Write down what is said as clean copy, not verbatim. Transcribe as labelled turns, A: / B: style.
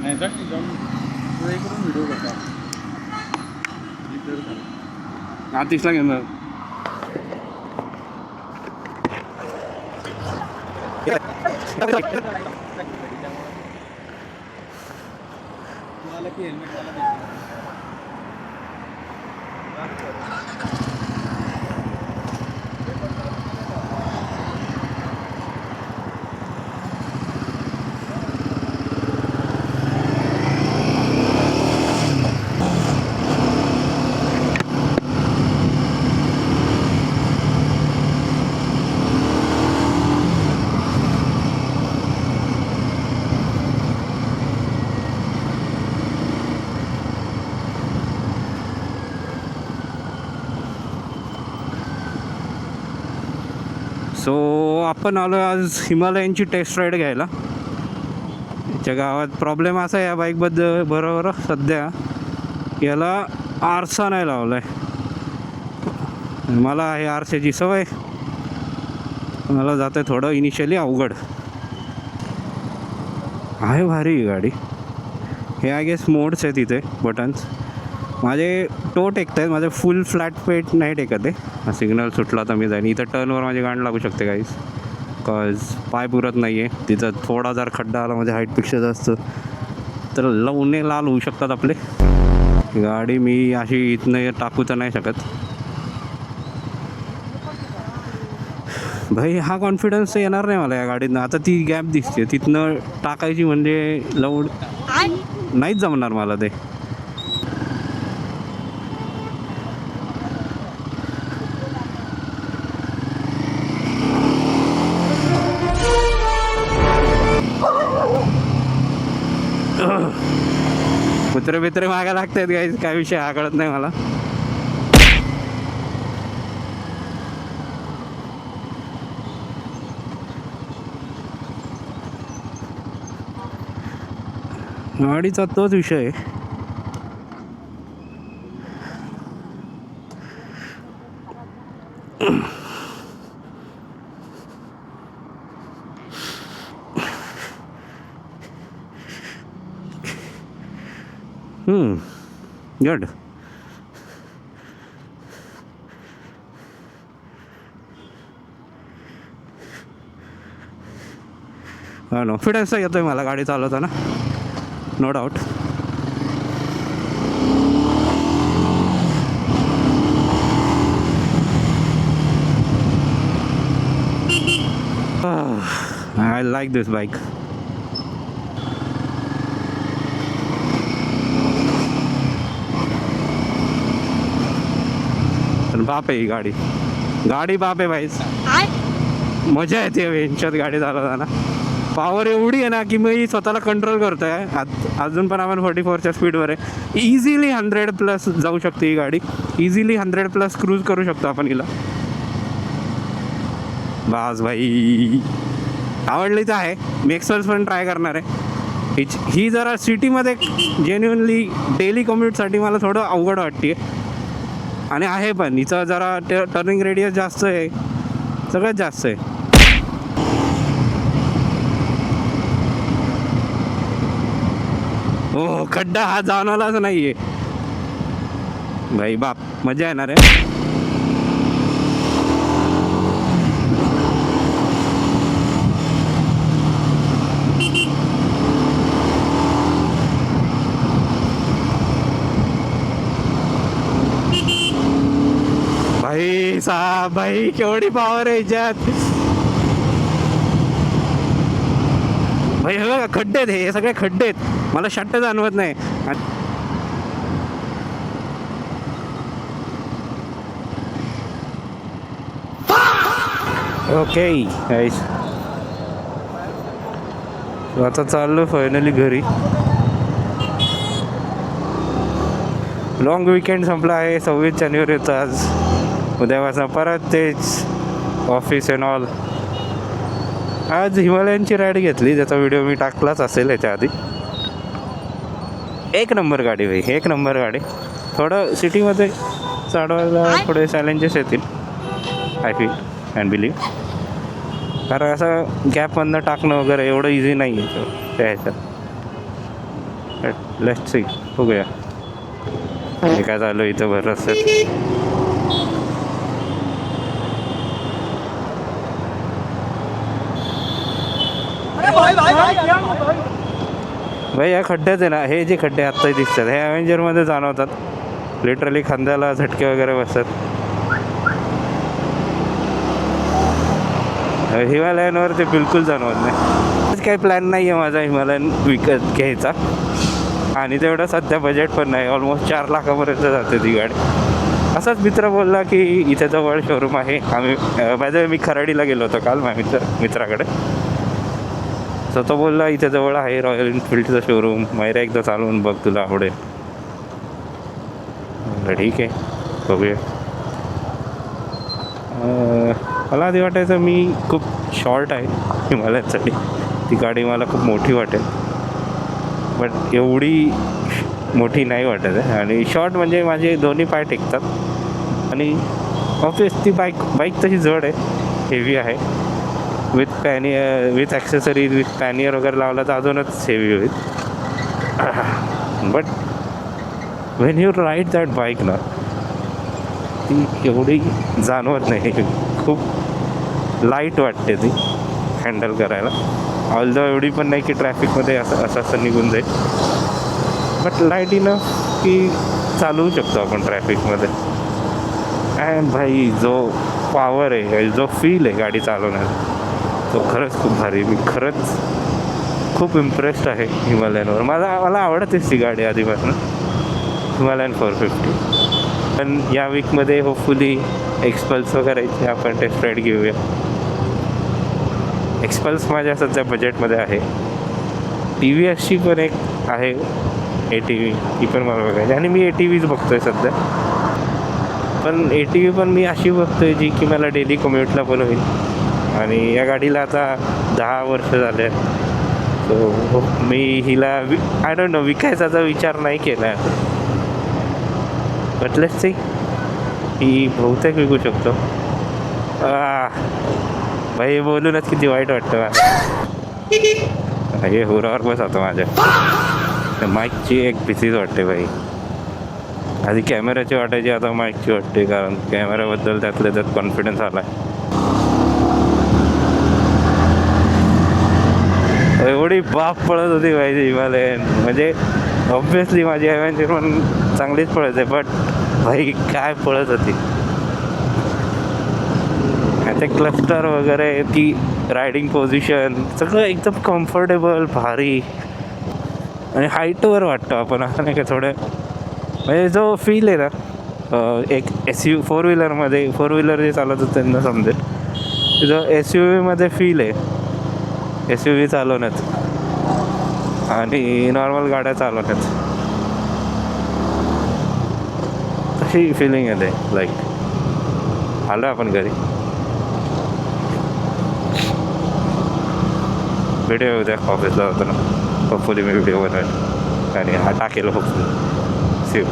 A: नाही जाऊन करून व्हिडिओ करता
B: आतिशला घेणार
A: मला की हेल्मेट मला
B: सो आपण आलो आज हिमालयनची टेस्ट राईड घ्यायला. याच्या गावात प्रॉब्लेम असा आहे या बाईकबद्दल बरोबर सध्या याला आरसा नाही लावला आहे. मला आहे आरशाची सवय, मला जातं थोडं इनिशियली अवघड आहे. भारी ही गाडी. हे आय गेस मोड्स आहेत इथे बटन्स. माझे टो टेकत आहेत, माझे फुल फ्लॅट पेट नाही टेकत आहे. सिग्नल सुटला तर मी जाईन. इथं टर्नवर माझी गांड लागू शकते काहीच, कॉज पाय पुरत नाही आहे. तिथं थोडा जर खड्डा आला माझ्या हाईटपेक्षा जास्त तर लवणे लाल होऊ शकतात आपले. गाडी मी अशी इथनं टाकू तर नाही शकत. भाई हा कॉन्फिडन्स येणार नाही मला या गाडीतनं. आता ती गॅप दिसते तिथनं टाकायची म्हणजे लवड नाहीच जमणार मला ते. कुत्रे बित्रे मागा लागतात काय विषय हा कळत नाही मला. गाडीचा तोच विषय आहे. गुड. कॉन्फिडन्स येतोय मला गाडी चालवताना, no doubt. I like this bike. पण बाप आहे ही गाडी. गाडी बाप आहे भाई. मजा येते यांच्यात गाडी चालवताना. पॉवर एवढी आहे ना की मी स्वतःला कंट्रोल करतो आहे. अजून पण आपण 44च्या स्पीडवर आहे. इझिली 100+ जाऊ शकते ही गाडी. इझिली 100+ क्रूज करू शकतो आपण हिला. बास भाई, आवडली तर आहे. मेक्सल्स पण ट्राय करणार आहे. ही जरा सिटीमध्ये जेन्युअनली डेली कम्युटसाठी मला थोडं अवघड वाटते आणि आहे पण हिचं जरा टर्निंग रेडियस जास्त आहे, सगळ्यात जास्त आहे. हो, खड्डा हा जाणवलाच नाही आहे भाई बाप. मजा येणार आहे. भाई साहब, भाई केवढी पॉवर आहे याच्यात भाई. हे बघा खड्डे आहेत, हे सगळे खड्डे आहेत. मला शट्ट जाणवत नाही. ओके गाईस, आता चाललो फायनली घरी. लॉंग विकेंड संपला आहे. 26 जानेवारी होतं आज. उद्यापासून परत तेच ऑफिस अँड ऑल. आज हिमालयनची राईड घेतली, त्याचा व्हिडिओ मी टाकलाच असेल याच्या आधी. एक नंबर गाडी भाई, एक नंबर गाडी. थोडं सिटीमध्ये चालवायला थोडे चॅलेंजेस येतील आय फील अँड बिलीव, कारण असं गॅपमधनं टाकणं वगैरे एवढं इझी नाही आहे त्या ह्याच्यात. लेट्स सी बघूया हे काय झालं इथं भर रस्त्यात. भाई या खड्ड्यात आहे ना, हे जे खड्डे आत्ताही दिसतात हे ॲव्हेंजरमध्ये जाणवतात. लिटरली खांद्याला झटके वगैरे बसतात. हिमालयनवर ते बिलकुल जाणवत नाही. काही प्लॅन नाही आहे माझा हिमालयन विकत घ्यायचा, आणि तेवढं सध्या बजेट पण नाही. ऑलमोस्ट 4 लाखापर्यंत जाते ती गाडी. असाच मित्र बोलला की इथे जवळ शोरूम आहे. माझ्या मी खराडीला गेलो होतो काल माझ्या मित्राकडे. सो तो बोलला इथे जवळ आहे रॉयल एनफिल्डचं शोरूम, मैरा एकदा चालवून बघ तुला आवडेल. म्हणलं ठीक आहे बघूया. मला आधी वाटायचं मी खूप शॉर्ट आहे हिमालयासाठी, ती गाडी मला खूप मोठी वाटेल, बट एवढी मोठी नाही वाटत आहे. आणि शॉर्ट म्हणजे माझे दोन्ही पाय टेकतात. आणि ऑब्वियस ती बाईक तशी जड आहे, हेवी आहे. विथ ॲक्सेसरीज विथ पॅनियर वगैरे लावला तर अजूनच हेवी होईल. But Wien you ride that bike ना, ती एवढी जाणवत नाही. खूप लाईट वाटते ती हँडल करायला. ऑल्दो एवढी पण नाही की ट्रॅफिकमध्ये असं निघून जाईल, बट लाईट इनफ की चालवू शकतो आपण ट्रॅफिकमध्ये. अँड भाई जो पॉवर आहे, जो फील आहे गाडी चालवण्याचा, तो खरंच खूप भारी. मी खरंच खूप इम्प्रेस्ड आहे हिमालयनवर. मला आवडतेच ती गाडी आधीपासून, हिमालयन 450. पण या वीकमध्ये होपफुली एक्सपल्स वगैरेची आपण टेस्ट राईड घेऊया. एक्सपल्स माझ्या सध्या बजेटमध्ये आहे. टी व्ही एसची पण एक आहे ATV, ती पण मला बघायची. आणि मी ATVच बघतो आहे सध्या. पण ATV पण मी अशी बघतो आहे जी की मला डेली कम्युटला पण होईल. आणि या गाडीला आता 10 वर्ष झाले. सो मी हिला आय डोंट नो विकायचा विचार नाही केला आहे. बट लेट्स सी, ही बहुतेक विकू शकतो. भाई बोलूनच किती वाईट वाटतं मला. हे हुरावर बस होतं माझ्या. माईकची एक भीतीच वाटते भाई. आधी कॅमेऱ्याची वाटायची, आता माईकची वाटते, कारण कॅमेऱ्याबद्दल त्यातल्या त्यात कॉन्फिडन्स आला आहे. एवढी बाप पळत होती पाहिजे हिमालयन. म्हणजे ऑब्विसली माझी ॲव्हेंजर पण चांगलीच पळत आहे, बट भाई काय पळत होती. ते क्लस्टर वगैरे, ती रायडिंग पोझिशन सगळं एकदम कम्फर्टेबल, भारी. आणि हाईटवर वाटतं आपण, असं नाही का थोडं. म्हणजे जो फील आहे ना एक फोर व्हीलर जे चालवतात त्यांना समजेल, जो SUVमध्ये फील आहे, SUV चालवण्यात आणि नॉर्मल गाड्या चालवण्यात, तशी फिलिंग येते. लाईक आलो आपण घरी. व्हिडिओ उद्या ऑफिसला होतो ना, होपफुली मी व्हिडिओ बनवेल आणि हा टाकेल होपफुली. C you.